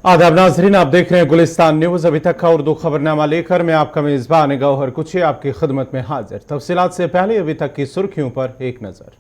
आदाब नाजरीन, आप देख रहे हैं गुलिस्तान न्यूज। अभी तक का उर्दू खबरनामा लेकर मैं आपका मेजबान गौहर कुछ आपकी खिदमत में हाजिर। तफसीलात से पहले अभी तक की सुर्खियों पर एक नजर।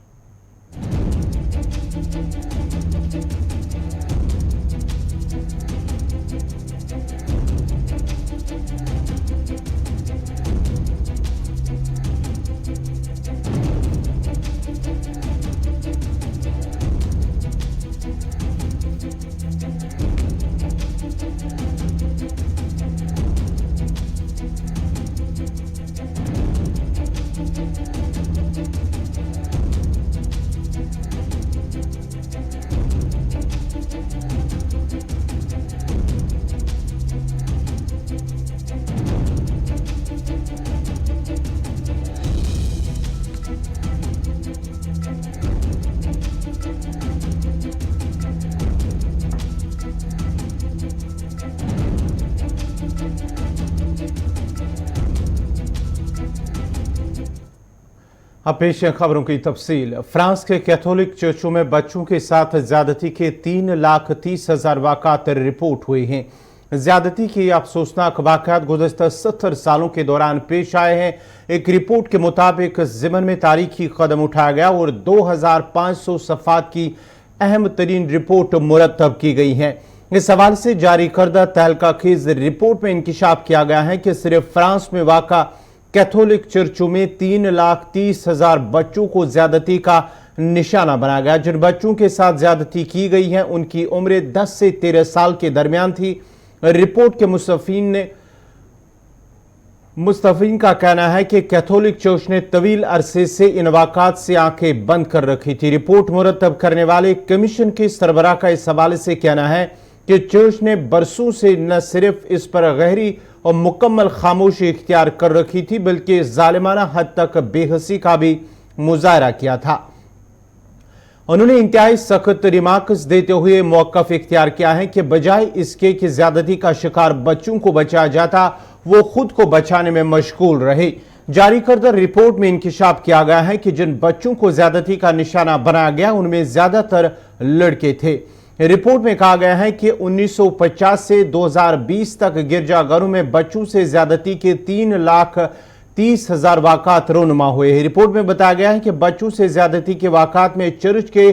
अब पेश है खबरों की तफसील। फ्रांस के कैथोलिक चर्चों में बच्चों के साथ ज्यादती के 3,30,000 वाक़ात रिपोर्ट हुए हैं। ज्यादती के अफसोसनाक वाक़ात गुज़श्ता 70 सालों के दौरान पेश आए हैं। एक रिपोर्ट के मुताबिक ज़िमन में तारीखी कदम उठाया गया और 2,500 सफ़ात की अहम तरीन रिपोर्ट मुरतब की गई हैं। इस हवाले से जारी करदा तहलकाखेज रिपोर्ट में इंकिशाफ किया गया है कि सिर्फ फ्रांस में वाक़ा कैथोलिक चर्चों में 3,30,000 बच्चों को ज्यादती का निशाना बनाया गया। जिन बच्चों के साथ ज्यादती की गई है उनकी उम्र 10 से 13 साल के दरमियान थी। रिपोर्ट के मुस्तफीन का कहना है कि कैथोलिक चर्च ने तवील अरसे से इन वाक़ात से आंखें बंद कर रखी थी। रिपोर्ट मुरतब करने वाले कमीशन के सरबराह का इस हवाले से कहना है कि चर्च ने बरसों से न सिर्फ इस पर गहरी और मुकम्मल खामोशी इख्तियार कर रखी थी बल्कि जालिमाना हद तक बेहसी का भी मुजाहरा किया था। उन्होंने इंतहाई सख्त रिमार्क्स देते हुए मौक़िफ़ इख्तियार किया है कि बजाय इसके कि ज्यादती का शिकार बच्चों को बचाया जाता, वो खुद को बचाने में मशगूल रहे। जारी करदा रिपोर्ट में इंकिशाफ किया गया है कि जिन बच्चों को ज्यादती का निशाना बनाया गया उनमें ज्यादातर लड़के थे। रिपोर्ट में कहा गया है कि 1950 से 2020 तक गिरजाघरों में बच्चों से ज्यादती के 3,30,000 वाक़ात रोनुमा हुए हैं। रिपोर्ट में बताया गया है कि बच्चों से ज्यादती के वाक़ात में चर्च के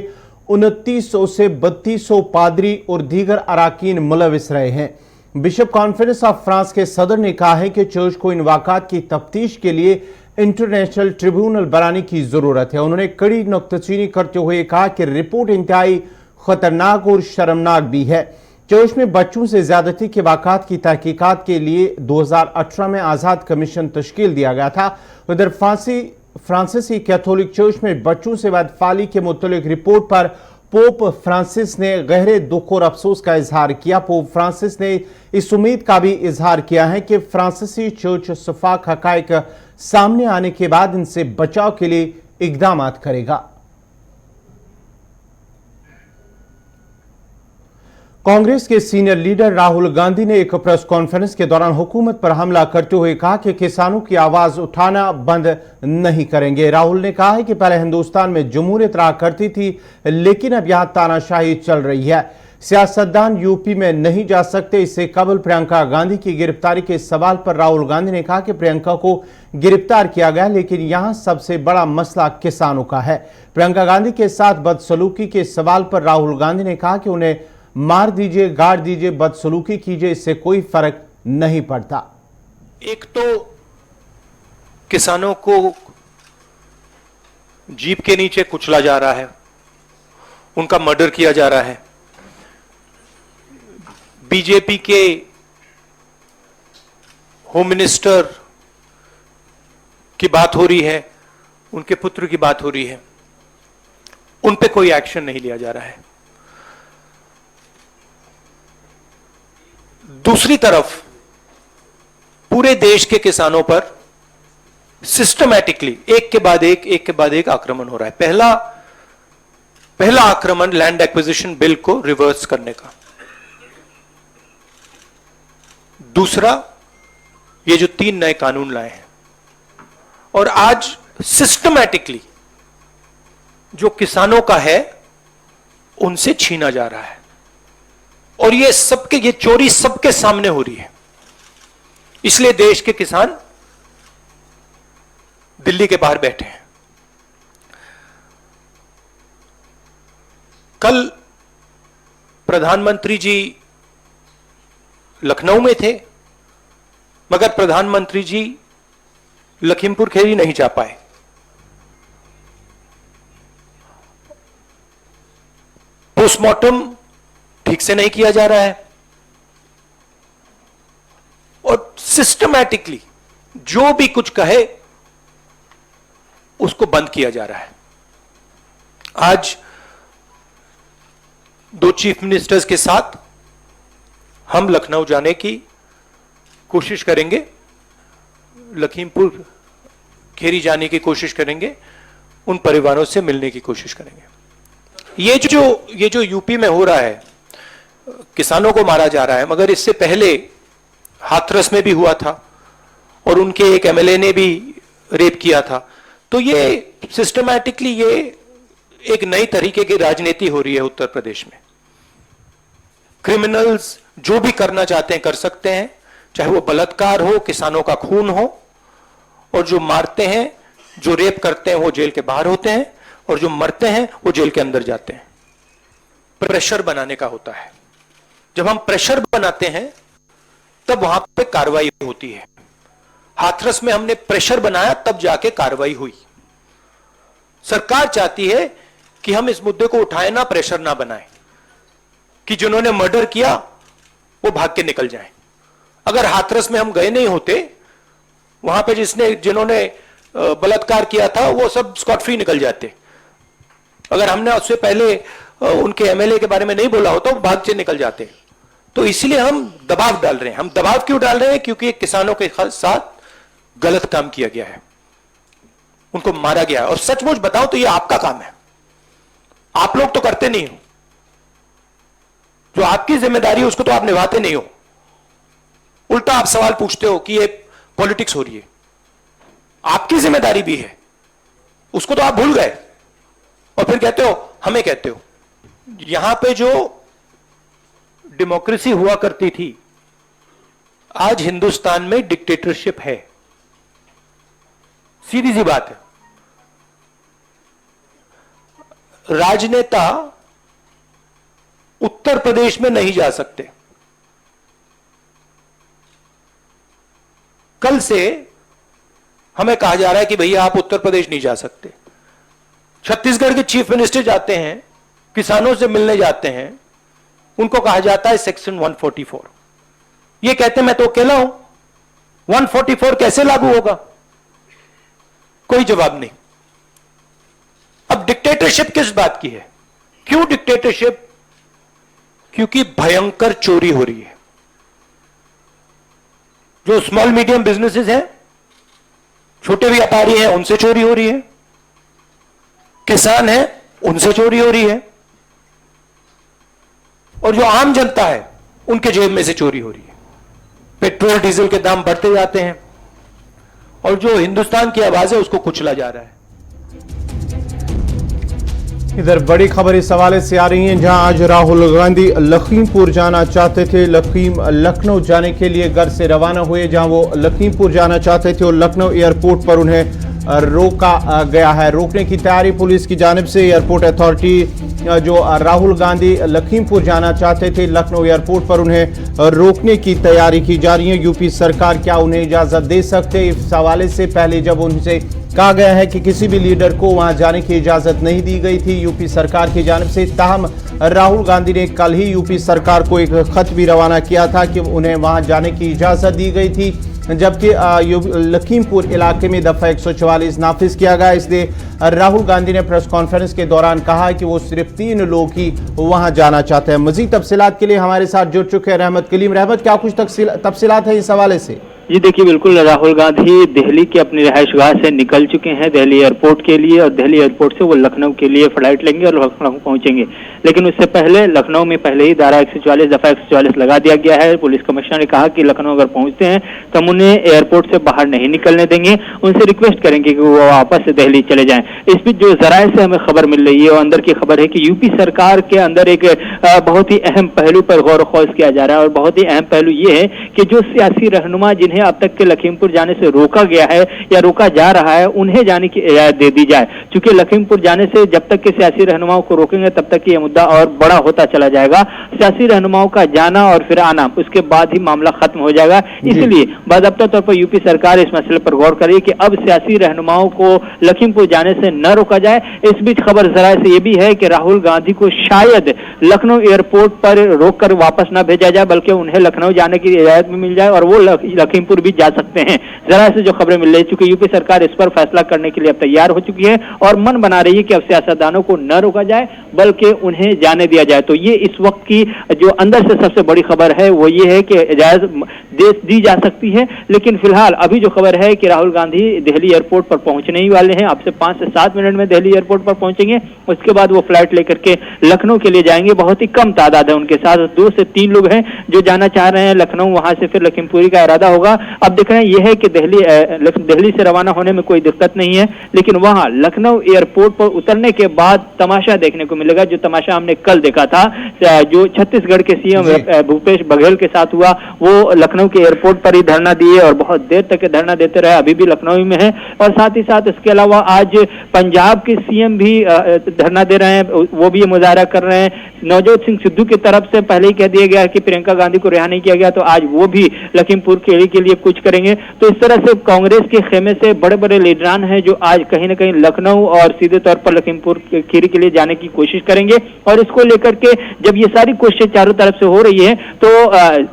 2900 से 3200 पादरी और दीगर अराकीन मुलविस रहे हैं। बिशप कॉन्फ्रेंस ऑफ फ्रांस के सदर ने कहा है कि चर्च को इन वाक़ात की तफ्तीश के लिए इंटरनेशनल ट्रिब्यूनल बनाने की जरूरत है। उन्होंने कड़ी नुक्ताचीनी करते हुए कहा कि रिपोर्ट इंतहाई खतरनाक और शर्मनाक भी है। चर्च में बच्चों से ज्यादती के वाक़ात की तहकीकात के लिए 2018 में आज़ाद कमीशन तश्कील दिया गया था। उधर फ्रांसीसी कैथोलिक चर्च में बच्चों से बदफाली के मुतल्लिक रिपोर्ट पर पोप फ्रांसिस ने गहरे दुख और अफसोस का इजहार किया। पोप फ्रांसिस ने इस उम्मीद का भी इजहार किया है कि फ्रांसीसी चर्च शफाक हकायक सामने आने के बाद इनसे बचाव के लिए इकदाम करेगा। कांग्रेस के सीनियर लीडर राहुल गांधी ने एक प्रेस कॉन्फ्रेंस के दौरान हुकूमत पर हमला करते हुए कहा कि किसानों की आवाज उठाना बंद नहीं करेंगे। राहुल ने कहा है कि पहले हिंदुस्तान में जमहूरियत रहा करती थी लेकिन अब यहां तानाशाही चल रही है। सियासतदान यूपी में नहीं जा सकते। इससे कबल प्रियंका गांधी की गिरफ्तारी के सवाल पर राहुल गांधी ने कहा कि प्रियंका को गिरफ्तार किया गया लेकिन यहां सबसे बड़ा मसला किसानों का है। प्रियंका गांधी के साथ बदसलूकी के सवाल पर राहुल गांधी ने कहा कि उन्हें मार दीजिए, गाड़ दीजिए, बदसलूकी कीजिए, इससे कोई फर्क नहीं पड़ता। एक तो किसानों को जीप के नीचे कुचला जा रहा है, उनका मर्डर किया जा रहा है। बीजेपी के होम मिनिस्टर की बात हो रही है, उनके पुत्र की बात हो रही है, उन पे कोई एक्शन नहीं लिया जा रहा है। दूसरी तरफ पूरे देश के किसानों पर सिस्टमैटिकली एक के बाद एक आक्रमण हो रहा है। पहला आक्रमण लैंड एक्विजिशन बिल को रिवर्स करने का, दूसरा ये जो 3 नए कानून लाए हैं, और आज सिस्टमैटिकली जो किसानों का है उनसे छीना जा रहा है। और ये चोरी सबके सामने हो रही है। इसलिए देश के किसान दिल्ली के बाहर बैठे हैं। कल प्रधानमंत्री जी लखनऊ में थे, मगर प्रधानमंत्री जी लखीमपुर खीरी नहीं जा पाए। पोस्टमार्टम ठीक से नहीं किया जा रहा है और सिस्टमैटिकली जो भी कुछ कहे उसको बंद किया जा रहा है। आज दो चीफ मिनिस्टर्स के साथ हम लखनऊ जाने की कोशिश करेंगे, लखीमपुर खीरी जाने की कोशिश करेंगे, उन परिवारों से मिलने की कोशिश करेंगे। ये जो यूपी में हो रहा है, किसानों को मारा जा रहा है, मगर इससे पहले हाथरस में भी हुआ था और उनके एक एमएलए ने भी रेप किया था। तो ये सिस्टमैटिकली ये एक नई तरीके की राजनीति हो रही है उत्तर प्रदेश में। क्रिमिनल्स जो भी करना चाहते हैं कर सकते हैं, चाहे वो बलात्कार हो, किसानों का खून हो, और जो मारते हैं, जो रेप करते हैं वो जेल के बाहर होते हैं, और जो मरते हैं वो जेल के अंदर जाते हैं। प्रेशर बनाने का होता है। जब हम प्रेशर बनाते हैं तब वहां पे कार्रवाई होती है। हाथरस में हमने प्रेशर बनाया, तब जाके कार्रवाई हुई। सरकार चाहती है कि हम इस मुद्दे को उठाएं ना, प्रेशर ना बनाएं, कि जिन्होंने मर्डर किया वो भाग के निकल जाएं। अगर हाथरस में हम गए नहीं होते, वहां पे जिन्होंने बलात्कार किया था वो सब स्कॉट फ्री निकल जाते। अगर हमने उससे पहले उनके एमएलए के बारे में नहीं बोला होता, वो भाग से निकल जाते। तो इसलिए हम दबाव डाल रहे हैं। हम दबाव क्यों डाल रहे हैं? क्योंकि किसानों के साथ गलत काम किया गया है, उनको मारा गया है। और सचमुच बताओ तो ये आपका काम है, आप लोग तो करते नहीं हो। जो आपकी जिम्मेदारी है उसको तो आप निभाते नहीं हो। उल्टा आप सवाल पूछते हो कि ये पॉलिटिक्स हो रही है। आपकी जिम्मेदारी भी है, उसको तो आप भूल गए और फिर कहते हो हमें कहते हो। यहां पे जो डेमोक्रेसी हुआ करती थी, आज हिंदुस्तान में डिक्टेटरशिप है। सीधी सी बात है। राजनेता उत्तर प्रदेश में नहीं जा सकते। कल से हमें कहा जा रहा है कि भैया आप उत्तर प्रदेश नहीं जा सकते। छत्तीसगढ़ के चीफ मिनिस्टर जाते हैं, किसानों से मिलने जाते हैं, उनको कहा जाता है सेक्शन 144। ये कहते हैं मैं तो अकेला हूं, 144 कैसे लागू होगा? कोई जवाब नहीं। अब डिक्टेटरशिप किस बात की है? क्यों डिक्टेटरशिप? क्योंकि भयंकर चोरी हो रही है। जो स्मॉल मीडियम बिजनेसेस हैं, छोटे व्यापारी हैं, उनसे चोरी हो रही है। किसान हैं, उनसे चोरी हो रही है। और जो आम जनता है, उनके जेब में से चोरी हो रही है। पेट्रोल डीजल के दाम बढ़ते जाते हैं और जो हिंदुस्तान की आवाज है उसको कुचला जा रहा है। इधर बड़ी खबर इस हवाले से आ रही है, जहां आज राहुल गांधी लखीमपुर जाना चाहते थे। लखनऊ जाने के लिए घर से रवाना हुए। जहां वो लखीमपुर जाना चाहते थे और लखनऊ एयरपोर्ट पर उन्हें रोका गया है। रोकने की तैयारी पुलिस की जानिब से। एयरपोर्ट अथॉरिटी जो राहुल गांधी लखीमपुर जाना चाहते थे, लखनऊ एयरपोर्ट पर उन्हें रोकने की तैयारी की जा रही है। यूपी सरकार क्या उन्हें इजाजत दे सकते? इस हवाले से पहले जब उनसे कहा गया है कि किसी भी लीडर को वहां जाने की इजाजत नहीं दी गई थी यूपी सरकार की जानिब से। ताहम राहुल गांधी ने कल ही यूपी सरकार को एक खत भी रवाना किया था कि उन्हें वहां जाने की इजाजत दी गई थी, जबकि लखीमपुर इलाके में दफा 144 नाफिज किया गया। इसलिए राहुल गांधी ने प्रेस कॉन्फ्रेंस के दौरान कहा कि वो सिर्फ 3 लोग ही वहां जाना चाहते हैं। मजीद तफसीलात के लिए हमारे साथ जुड़ चुके हैं रहमत कलीम। रहमत, क्या कुछ तफसीलात है इस हवाले से? जी देखिए, बिल्कुल राहुल गांधी दिल्ली के अपनी रिहाइशगाह से निकल चुके हैं दिल्ली एयरपोर्ट के लिए, और दिल्ली एयरपोर्ट से वो लखनऊ के लिए फ्लाइट लेंगे और लखनऊ पहुंचेंगे। लेकिन उससे पहले लखनऊ में पहले ही धारा 144 दफा 144 लगा दिया गया है। पुलिस कमिश्नर ने कहा कि लखनऊ अगर पहुंचते हैं तो हम उन्हें एयरपोर्ट से बाहर नहीं निकलने देंगे, उनसे रिक्वेस्ट करेंगे कि वो वापस से दिल्ली चले जाएं। इस बीच जो जराये से हमें खबर मिल रही है और अंदर की खबर है कि यूपी सरकार के अंदर एक बहुत ही अहम पहलू पर गौर खोज किया जा रहा है, और बहुत ही अहम पहलू ये है कि जो सियासी रहनुमा जिन्हें अब तक के लखीमपुर जाने से रोका गया है या रोका जा रहा है, उन्हें जाने की इजाजत दे दी जाए। क्योंकि लखीमपुर जाने से जब तक के सियासी रहनुमाओं को रोकेंगे तब तक ये मुद्दा और बड़ा होता चला जाएगा। सियासी रहनुमाओं का जाना और फिर आना, उसके बाद ही मामला खत्म हो जाएगा। इसलिए बाकायदा तौर पर यूपी सरकार इस मसले पर गौर करे कि अब सियासी रहनुमाओं को लखीमपुर जाने से न रोका जाए। इस बीच खबर जरा से ये भी है कि राहुल गांधी को शायद लखनऊ एयरपोर्ट पर रोककर वापस न भेजा जाए, बल्कि उन्हें लखनऊ जाने की इजाजत भी मिल जाए और वो लखीमपुर भी जा सकते हैं। जरा से जो खबरें मिल रही है, चूंकि यूपी सरकार इस पर फैसला करने के लिए अब तैयार हो चुकी है और मन बना रही है कि अब सियासतदानों को न रोका जाए बल्कि उन्हें जाने दिया जाए। तो ये इस वक्त की जो अंदर से सबसे बड़ी खबर है वो ये है कि इजाजत दी जा सकती है। लेकिन फिलहाल अभी जो खबर है कि राहुल गांधी दिल्ली एयरपोर्ट पर पहुंचने ही वाले हैं, अब से 5 से 7 मिनट में दिल्ली एयरपोर्ट पर पहुंचेंगे। उसके बाद वो फ्लाइट लेकर के लखनऊ के लिए जाएंगे। बहुत ही कम तादाद है उनके साथ, 2 से 3 लोग हैं जो जाना चाह रहे हैं लखनऊ, वहां से फिर लखीमपुरी का इरादा होगा। अब देख रहे हैं यह है कि दिल्ली से रवाना होने में कोई दिक्कत नहीं है, लेकिन वहां लखनऊ एयरपोर्ट पर उतरने के बाद तमाशा देखने को मिलेगा, जो तमाशा हमने कल देखा था, जो छत्तीसगढ़ के सीएम भूपेश बघेल के साथ हुआ। वो लखनऊ के एयरपोर्ट पर ही धरना दिए और बहुत देर तक धरना देते रहे, अभी भी लखनऊ में है। और साथ ही साथ इसके अलावा आज पंजाब के सीएम भी धरना दे रहे हैं, वो भी मुजाहरा कर रहे हैं। नवजोत सिंह सिद्धू की तरफ से पहले ही कह दिया गया कि प्रियंका गांधी को रिहा नहीं किया गया, तो आज वो भी लखीमपुर के लिए कुछ करेंगे। तो इस तरह से कांग्रेस के खेमे से बड़े बड़े लीडरान हैं जो आज कहीं न कहीं लखनऊ और सीधे तौर पर लखीमपुर खीरी के लिए जाने की कोशिश करेंगे। और इसको लेकर के जब ये सारी कोशिशें चारों तरफ से हो रही है तो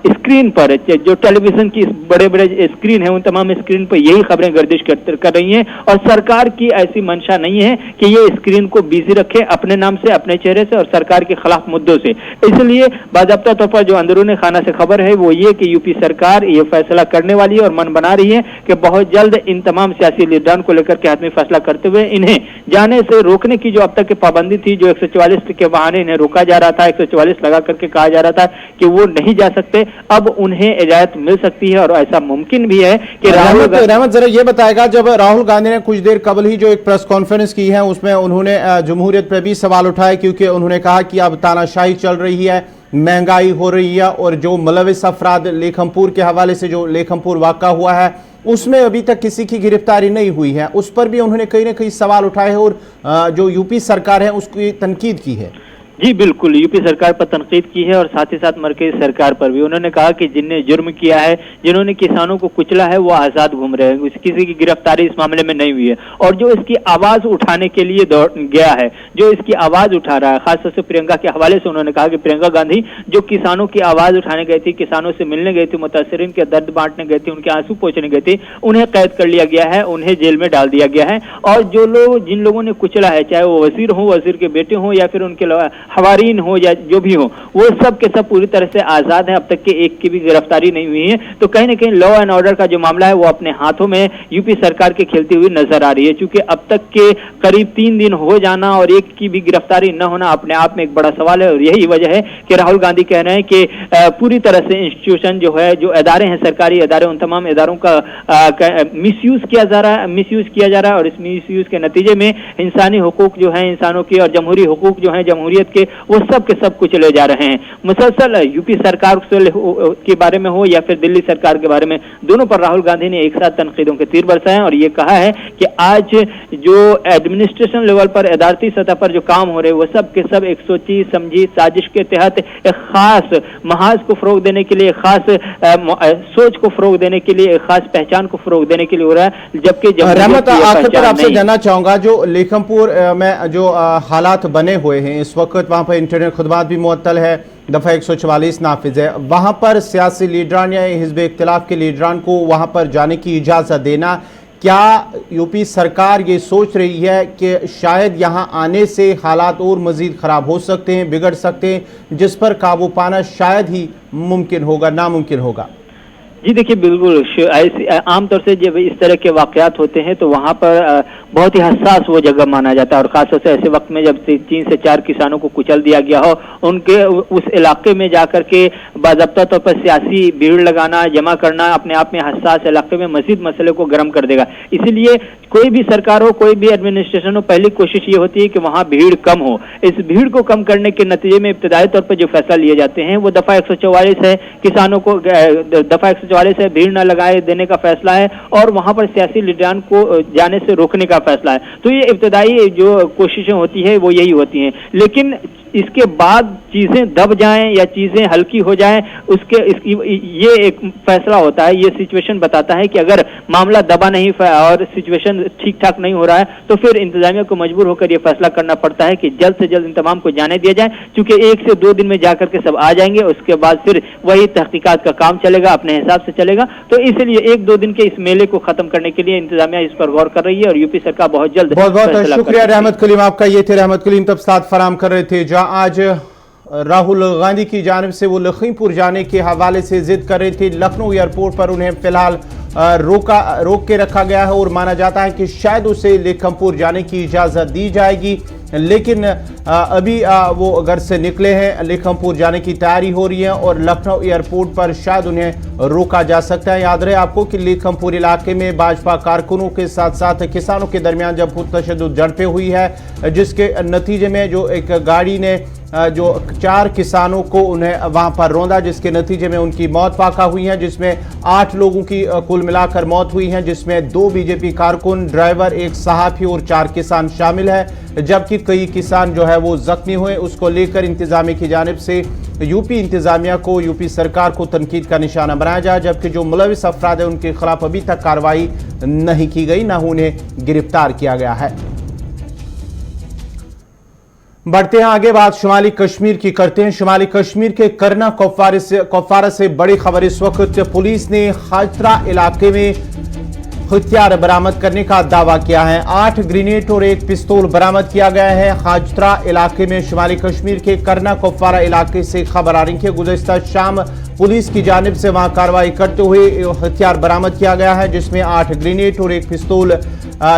स्क्रीन पर जो टेलीविजन की बड़े बड़े स्क्रीन है, उन तमाम स्क्रीन पर यही खबरें गर्दिश कर रही हैं। और सरकार की ऐसी मंशा नहीं है कि ये स्क्रीन को बिजी रखे अपने नाम से, अपने चेहरे से और सरकार के खिलाफ मुद्दों से। इसलिए बाकायदा तौर पर जो अंदरूनी खाना से खबर है वो ये कि यूपी सरकार ये फैसला करने वाली है और मन बना रही है कि बहुत जल्द इन तमाम सियासी लीडरान को लेकर के हाथमी फैसला करते हुए इन्हें जाने से रोकने की जो अब तक की पाबंदी थी, जो 144 के बहाने इन्हें रोका जा रहा था, 144 लगा करके कहा जा रहा था कि वो नहीं जा सकते, अब उन्हें इजाजत मिल सकती है। और ऐसा मुमकिन भी है कि रहमत जरा ये बताएगा, जब राहुल गांधी ने कुछ देर कबल ही जो एक प्रेस कॉन्फ्रेंस की है उसमें उन्होंने जमहूरियत पर भी सवाल उठाए, क्योंकि उन्होंने कहा कि अब तानाशाही चल रही है, महंगाई हो रही है और जो मुलविस अफराद लेखमपुर के हवाले से जो लेखमपुर वाक़ा हुआ है उसमें अभी तक किसी की गिरफ्तारी नहीं हुई है, उस पर भी उन्होंने कहीं ना कहीं सवाल उठाए हैं और जो यूपी सरकार है उसकी तनकीद की है। जी बिल्कुल, यूपी सरकार पर तनकीद की है और साथ ही साथ मरकजी सरकार पर भी। उन्होंने कहा कि जिनने जुर्म किया है, जिन्होंने किसानों को कुचला है, वो आजाद घूम रहे हैं, किसी की गिरफ्तारी इस मामले में नहीं हुई है। और जो इसकी आवाज उठाने के लिए गया है, जो इसकी आवाज उठा रहा है, खासतौर से प्रियंका के हवाले से उन्होंने कहा कि प्रियंका गांधी जो किसानों की आवाज उठाने गई थी, किसानों से मिलने गई थी, मुतासरीन के दर्द बांटने गई थी, उनके आंसू पोंछने गई थी, उन्हें कैद कर लिया गया है, उन्हें जेल में डाल दिया गया है। और जो लोग जिन लोगों ने कुचला है, चाहे वो वजीर हो, वजीर के बेटे हो या फिर उनके हवारीन हो या जो भी हो, वो सब के सब पूरी तरह से आजाद है, अब तक के एक की भी गिरफ्तारी नहीं हुई है। तो कहीं ना कहीं लॉ एंड ऑर्डर का जो मामला है वो अपने हाथों में यूपी सरकार के खेलती हुई नजर आ रही है। चूंकि अब तक के करीब 3 दिन हो जाना और एक की भी गिरफ्तारी न होना अपने आप में एक बड़ा सवाल है। और यही वजह है कि राहुल गांधी कह रहे हैं कि पूरी तरह से इंस्टीट्यूशन जो है, जो इदारे हैं, सरकारी इदारे, उन तमाम इदारों का मिसयूज किया जा रहा है। और इस मिसयूज के नतीजे में इंसानी हुकूक जो है, इंसानों की और जमहूरी हुकूक जो है जमहूरियत के, वो सब के सब कुछ ले जा रहे हैं। मुसलसल यूपी सरकार के बारे में हो या फिर दिल्ली सरकार के बारे में, दोनों पर राहुल गांधी ने एक साथ तनकीदों के तीर बरसाए और ये कहा है कि आज जो एडमिनिस्ट्रेशन लेवल पर, अदालती सतह पर जो काम हो रहे हैं, वो सब के सब एक सोची समझी साजिश के तहत एक खास महाज को फरोग देने के लिए, खास सोच को फरोग देने के लिए, एक खास पहचान को फरोग देने के लिए हो रहा है। जबकि आखिर पर आपसे जानना चाहूंगा, जो लेखमपुर में जो हालात बने हुए हैं इस वक्त, वहां पर इंटरनेट खुदबात भी मुअत्तल है, दफ़ा 144 नाफिज है, वहां पर सियासी लीडरान या हिज़्ब इख्तिलाफ के लीडरान को वहां पर जाने की इजाज़त देना, क्या यूपी सरकार ये सोच रही है कि शायद यहां आने से हालात और मज़ीद ख़राब हो सकते हैं, बिगड़ सकते हैं, जिस पर काबू पाना शायद ही मुमकिन होगा, नामुमकिन होगा? जी देखिए, बिल्कुल ऐसे आमतौर से जब इस तरह के वाकयात होते हैं तो वहाँ पर बहुत ही हसास वो जगह माना जाता है, और खासतौर से ऐसे वक्त में जब 3 से 4 किसानों को कुचल दिया गया हो, उनके उस इलाके में जाकर के बाज़ाब्ता तौर पर सियासी भीड़ लगाना, जमा करना अपने आप में हसास इलाके में मजीद मसले को गर्म कर देगा। इसीलिए कोई भी सरकार हो, कोई भी एडमिनिस्ट्रेशन हो, पहली कोशिश ये होती है कि वहाँ भीड़ कम हो। इस भीड़ को कम करने के नतीजे में इब्तदाई तौर पर जो फैसला लिए जाते हैं वो दफा 144 है, किसानों को दफा 144 है, भीड़ न लगाए देने का फैसला है, और वहां पर सियासी लीडरान को जाने से रोकने का फैसला है। तो ये इब्तदाई जो कोशिशें होती है वो यही होती हैं, लेकिन इसके बाद चीजें दब जाएं या चीजें हल्की हो जाएं, ये एक फैसला होता है, ये सिचुएशन बताता है कि अगर मामला दबा नहीं और सिचुएशन ठीक ठाक नहीं हो रहा है तो फिर इंतजामिया को मजबूर होकर ये फैसला करना पड़ता है कि जल्द से जल्द इन तमाम को जाने दिया जाए, क्योंकि 1 से 2 दिन में जाकर के सब आ जाएंगे, उसके बाद फिर वही तहकीकात का काम चलेगा, अपने हिसाब से चलेगा। तो इसलिए 1-2 दिन के इस मेले को खत्म करने के लिए इंतजामिया इस पर गौर कर रही है और यूपी सरकार बहुत जल्द बहुत शुक्रिया रहमत कलीम आपका। ये थे रहमत कलीम तफसीलात फराहम कर रहे थे। जहां आज राहुल गांधी की जानिब से वो लखीमपुर जाने के हवाले से जिद कर रहे थे, लखनऊ एयरपोर्ट पर उन्हें फिलहाल रोक के रखा गया है और माना जाता है कि शायद उसे लखीमपुर जाने की इजाज़त दी जाएगी, लेकिन अभी वो घर से निकले हैं, लखीमपुर जाने की तैयारी हो रही है और लखनऊ एयरपोर्ट पर शायद उन्हें रोका जा सकता है। याद रहे आपको कि लखीमपुर इलाके में भाजपा कारकुनों के साथ साथ किसानों के दरमियान जब तशद्दुद झड़पें हुई है, जिसके नतीजे में जो एक गाड़ी ने जो 4 किसानों को उन्हें वहां पर रौंदा, जिसके नतीजे में उनकी मौत वाक़ा हुई है, जिसमें 8 लोगों की कुल मिलाकर मौत हुई है, जिसमें 2 बीजेपी कारकुन, ड्राइवर, एक सहाफ़ी और 4 किसान शामिल है, जबकि कई किसान जो है वो जख्मी हुए। उसको लेकर इंतजामिया की जानिब से यूपी इंतजामिया को, यूपी सरकार को तनकीद का निशाना बनाया जाए, जबकि जो मुलविस अफराद है उनके खिलाफ अभी तक कार्रवाई नहीं की गई, न उन्हें गिरफ्तार किया गया है। बढ़ते हैं आगे, बात शुमाली कश्मीर की करते हैं। शुमाली कश्मीर के करना कुपवारा से बड़ी खबर इस वक्त, पुलिस ने हाजरा इलाके में हथियार बरामद करने का दावा किया है। 8 ग्रेनेड और 1 पिस्तौल बरामद किया गया है हाजरा इलाके में। शुमाली कश्मीर के करना कुपवारा इलाके से खबर आ रही है, गुज़श्ता शाम पुलिस की जानिब से वहां कार्रवाई करते हुए हथियार बरामद किया गया है, जिसमें 8 ग्रेनेड और 1 पिस्तौल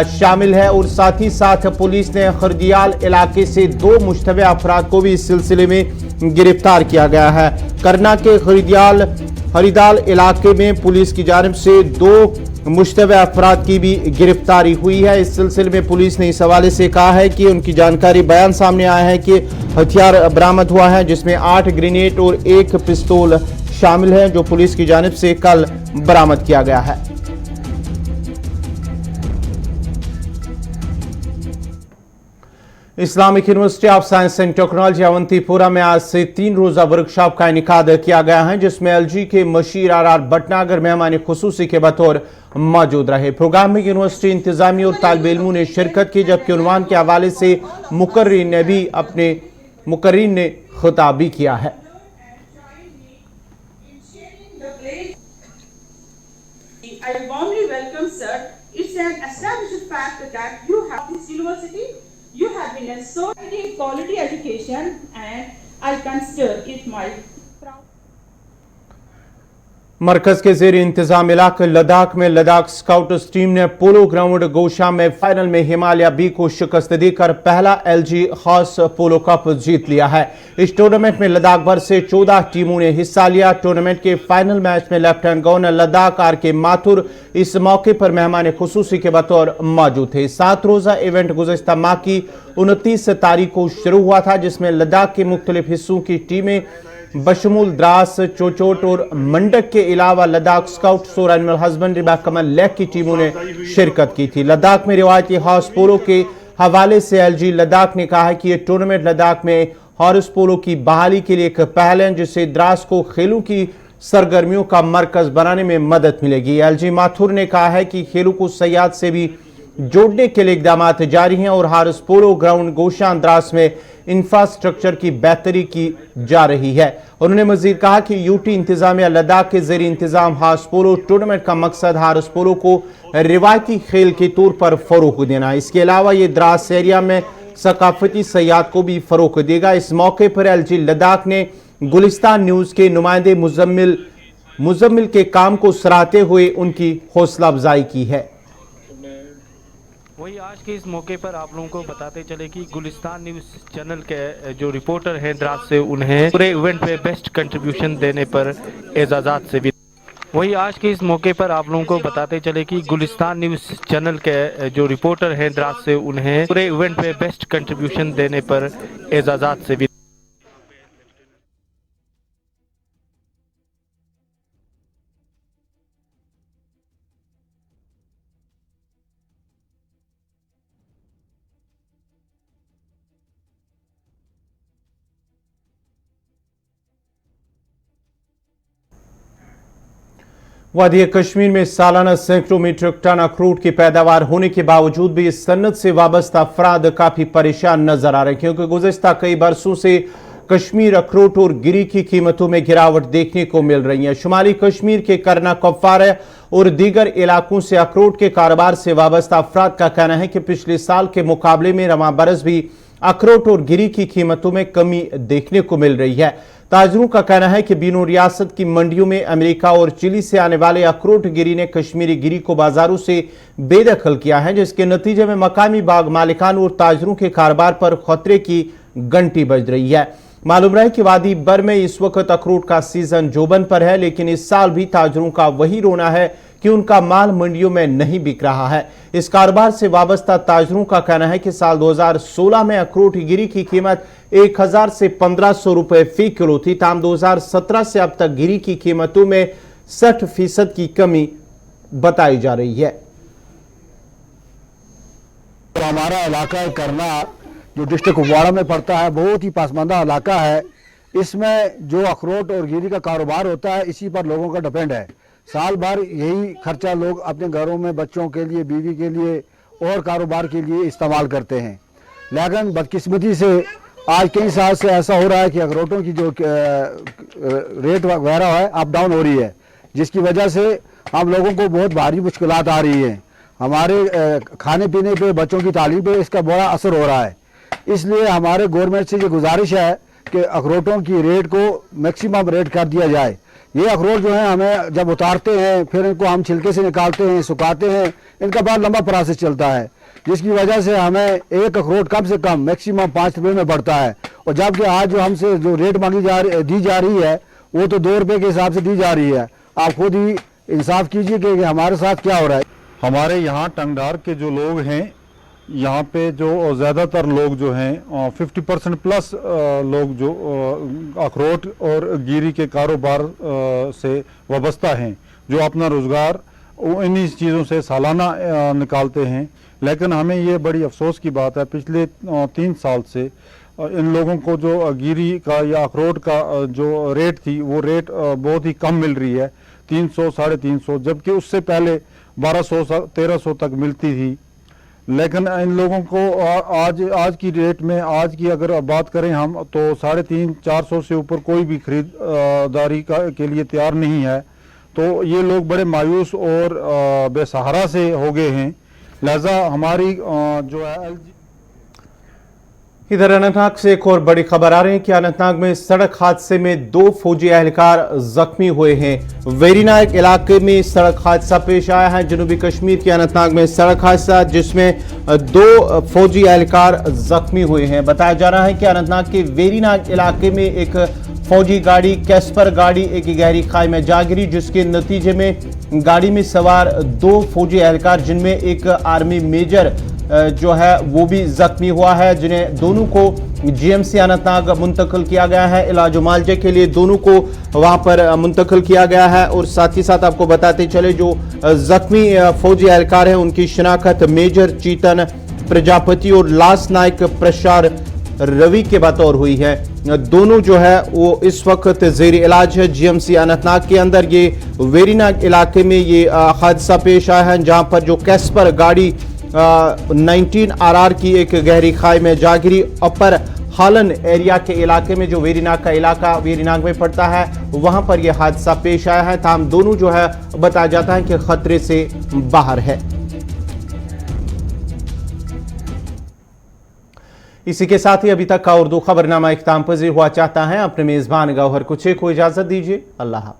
शामिल है, और साथ ही साथ पुलिस ने खरदियाल इलाके से 2 मुश्तबे अफराद को भी इस सिलसिले में गिरफ्तार किया गया है। करना के खरीदाल इलाके में पुलिस की जानिब से 2 मुश्तबे अफराद की भी गिरफ्तारी हुई है। इस सिलसिले में पुलिस ने इस हवाले से कहा है कि उनकी जानकारी बयान सामने आया है कि हथियार बरामद हुआ है, जिसमें 8 ग्रेनेड और 1 पिस्तौल शामिल है, जो पुलिस की जानिब से कल बरामद किया गया है। Islamic university of science and technology Awantipora में आज से 3 रोजा वर्कशॉप का इनेकाद किया गया है, जिसमें एलजी के मशीर आर भटनागर मेहमान खुसूसी के बतौर मौजूद रहे। प्रोग्राम में यूनिवर्सिटी इंतजामिया और तालिब इल्मों ने शिरकत की, जबकि उन्वान के हवाले से मुकर्रिर ने खिताब भी किया है। I warmly welcome, sir. It's an established fact that you have this university. You have been ensuring quality education, and I consider it my proud. मरकज के जेर इंतजाम इलाके लद्दाख में लद्दाख स्काउट्स टीम ने पोलो ग्राउंड गोशा में फाइनल में हिमालय बी को शिकस्त देकर पहला एलजी खास पोलो कप जीत लिया है। इस टूर्नामेंट में लद्दाख भर से 14 टीमों ने हिस्सा लिया। टूर्नामेंट के फाइनल मैच में lieutenant governor Ladakh R K. Mathur इस मौके पर मेहमान खुसूसी के बतौर मौजूद थे। 7 रोजा इवेंट गुज़श्ता माह की 29 तारीख को शुरू हुआ था, जिसमें लद्दाख के मुख्तलिफ हिस्सों की टीमें बशमूल द्रास, चोचोट और मंडक के अलावा लद्दाख स्काउट्स और एनिमल हस्बेंड्री महकमा लेक की टीमों ने शिरकत की थी। लद्दाख में रिवायती हॉर्स पोलो के हवाले से एलजी लद्दाख ने कहा है कि यह टूर्नामेंट लद्दाख में हॉर्स पोलो की बहाली के लिए एक पहल है, जिससे द्रास को खेलों की सरगर्मियों का मरकज बनाने में मदद मिलेगी। एलजी माथुर ने कहा है कि खेलों को सयाहत से भी जोड़ने के लिए इकदाम जारी हैं और हॉर्स पोलो ग्राउंड गोशान द्रास में इंफ्रास्ट्रक्चर की बेहतरी की जा रही है। उन्होंने मजीद कहा कि यूटी इंतजामिया लद्दाख के जेर इंतजाम हॉर्स पोलो टूर्नामेंट का मकसद हॉर्स पोलो को रिवायती खेल के तौर पर फरोग देना है। इसके अलावा ये द्रास एरिया में सकाफती सयाहत को भी फरोग देगा। इस मौके पर एलजी लद्दाख ने गुलिस्तान न्यूज़ के नुमाइंदे मुजम्मिल मुजम्मिल के काम को सराहते हुए उनकी हौसला अफजाई की है। वही आज के इस मौके पर आप लोगों को बताते चले कि गुलिस्तान न्यूज़ चैनल के जो रिपोर्टर हैं द्रास से, उन्हें पूरे इवेंट में बेस्ट कंट्रीब्यूशन देने पर एजाज़ात से भी। वही आज के इस मौके पर आप लोगों को बताते चले कि गुलिस्तान न्यूज़ चैनल के जो रिपोर्टर हैं द्रास से, उन्हें पूरे इवेंट में बेस्ट कंट्रीब्यूशन देने पर एजाज़ात से भी। वादी कश्मीर में सालाना सैकड़ों मीट्रिक टन अखरोट की पैदावार होने के बावजूद भी इस सन्नत से वाबस्ता अफराद काफी परेशान नजर आ रहे हैं, क्योंकि गुज़िश्ता कई बरसों से कश्मीर अखरोट और गिरी की कीमतों में गिरावट देखने को मिल रही है। शुमाली कश्मीर के करना, कुपवारा और दीगर इलाकों से अखरोट के कारोबार से वाबस्ता अफराद का कहना है कि पिछले साल के मुकाबले में रवां बरस भी अखरोट और गिरी की कीमतों में कमी देखने को मिल रही है। ताजरों का कहना है कि बीनों रियासत की मंडियों में अमेरिका और चिली से आने वाले अखरोट गिरी ने कश्मीरी गिरी को बाजारों से बेदखल किया है, जिसके नतीजे में मकामी बाग मालिकान और ताजरों के कारोबार पर खतरे की घंटी बज रही है। मालूम रहे कि वादी बर में इस वक्त अखरोट का सीजन जोबन पर है, लेकिन इस साल भी ताजरों का वही रोना है कि उनका माल मंडियों में नहीं बिक रहा है। इस कारोबार से वाबस्ता ताजरों का कहना है कि साल 2016 में अखरोट गिरी की कीमत 1000 से 1500 रुपए फी किलो थी। ताम 2017 से अब तक गिरी की कीमतों में 60% की कमी बताई जा रही है। तो हमारा इलाका करना जो डिस्ट्रिक्ट कुपवाड़ा में पड़ता है, बहुत ही पासमानदा इलाका है। इसमें जो अखरोट और गिरी का कारोबार होता है, इसी पर लोगों का डिपेंड है। साल भर यही खर्चा लोग अपने घरों में बच्चों के लिए, बीवी के लिए और कारोबार के लिए इस्तेमाल करते हैं। लेकिन बदकिस्मती से आज कई साल से ऐसा हो रहा है कि अखरोटों की जो रेट वगैरह है अप डाउन हो रही है, जिसकी वजह से हम लोगों को बहुत भारी मुश्किलात आ रही हैं। हमारे खाने पीने पे, बच्चों की तालीम पे इसका बड़ा असर हो रहा है। इसलिए हमारे गवर्नमेंट से ये गुजारिश है कि अखरोटों की रेट को मैक्सिमम रेट कर दिया जाए। ये अखरोट जो है हमें जब उतारते हैं, फिर इनको हम छिलके से निकालते हैं, सुखाते हैं, इनका बहुत लंबा प्रोसेस चलता है, जिसकी वजह से हमें एक अखरोट कम से कम मैक्सिमम 5 रुपये में पड़ता है। और जबकि आज जो हमसे जो रेट दी जा रही है वो तो 2 रुपये के हिसाब से दी जा रही है। आप खुद ही इंसाफ कीजिए कि हमारे साथ क्या हो रहा है। हमारे यहाँ टंगडार के जो लोग हैं, यहाँ पे जो ज़्यादातर लोग जो हैं 50% प्लस लोग जो अखरोट और गिरी के कारोबार से वाबस्ता हैं, जो अपना रोज़गार इन्हीं चीज़ों से सालाना निकालते हैं। लेकिन हमें ये बड़ी अफसोस की बात है, पिछले 3 साल से इन लोगों को जो गिरी का या अखरोट का जो रेट थी, वो रेट बहुत ही कम मिल रही है, 300 साढ़े 300, जबकि उससे पहले 1200-1300 तक मिलती थी। लेकिन इन लोगों को आज की रेट में, आज की अगर बात करें हम, तो 350-400 से ऊपर कोई भी खरीदारी के लिए तैयार नहीं है। तो ये लोग बड़े मायूस और बेसहारा से हो गए हैं। लिहाजा हमारी जो है इधर अनंतनाग से एक और बड़ी खबर आ रही है कि अनंतनाग में सड़क हादसे में 2 फौजी एहलकार जख्मी हुए हैं। वेरीनाग इलाके में सड़क हादसा पेश आया है। जनूबी कश्मीर के अनंतनाग में सड़क हादसा जिसमें 2 फौजी एहलकार जख्मी हुए हैं। बताया जा रहा है कि अनंतनाग के वेरीनाग इलाके में एक फौजी गाड़ी, कैस्पर गाड़ी, एक गहरी खाई में जा गिरी, जिसके नतीजे में गाड़ी में सवार 2 फौजी एहलकार, जिनमें एक आर्मी मेजर जो है वो भी जख्मी हुआ है, जिन्हें दोनों को जीएमसी अनंतनाग मुंतकिल किया गया है। इलाज मुआवजे के लिए दोनों को वहां पर मुंतकिल किया गया है। और साथ ही साथ आपको बताते चले, जो जख्मी फौजी एहलकार हैं उनकी शिनाख्त मेजर चीतन प्रजापति और लास नायक प्रसार रवि के बतौर हुई है। दोनों जो है वो इस वक्त जेर इलाज है जीएमसी अनंतनाग के अंदर। ये वेरीनाग इलाके में ये हादसा पेश आया है, जहां पर जो कैस्पर गाड़ी 19 RR की एक गहरी खाई में जा गिरी। अपर हालन एरिया के इलाके में, जो वेरीनाग का इलाका वेरीनाग में पड़ता है, वहां पर यह हादसा पेश आया है। ताम दोनों जो है बताया जाता है कि खतरे से बाहर है। इसी के साथ ही अभी तक का उर्दू खबरनामा इख्तिताम पजीर हुआ चाहता है। अपने मेजबान गौहर कुछे को इजाजत दीजिए। अल्लाह।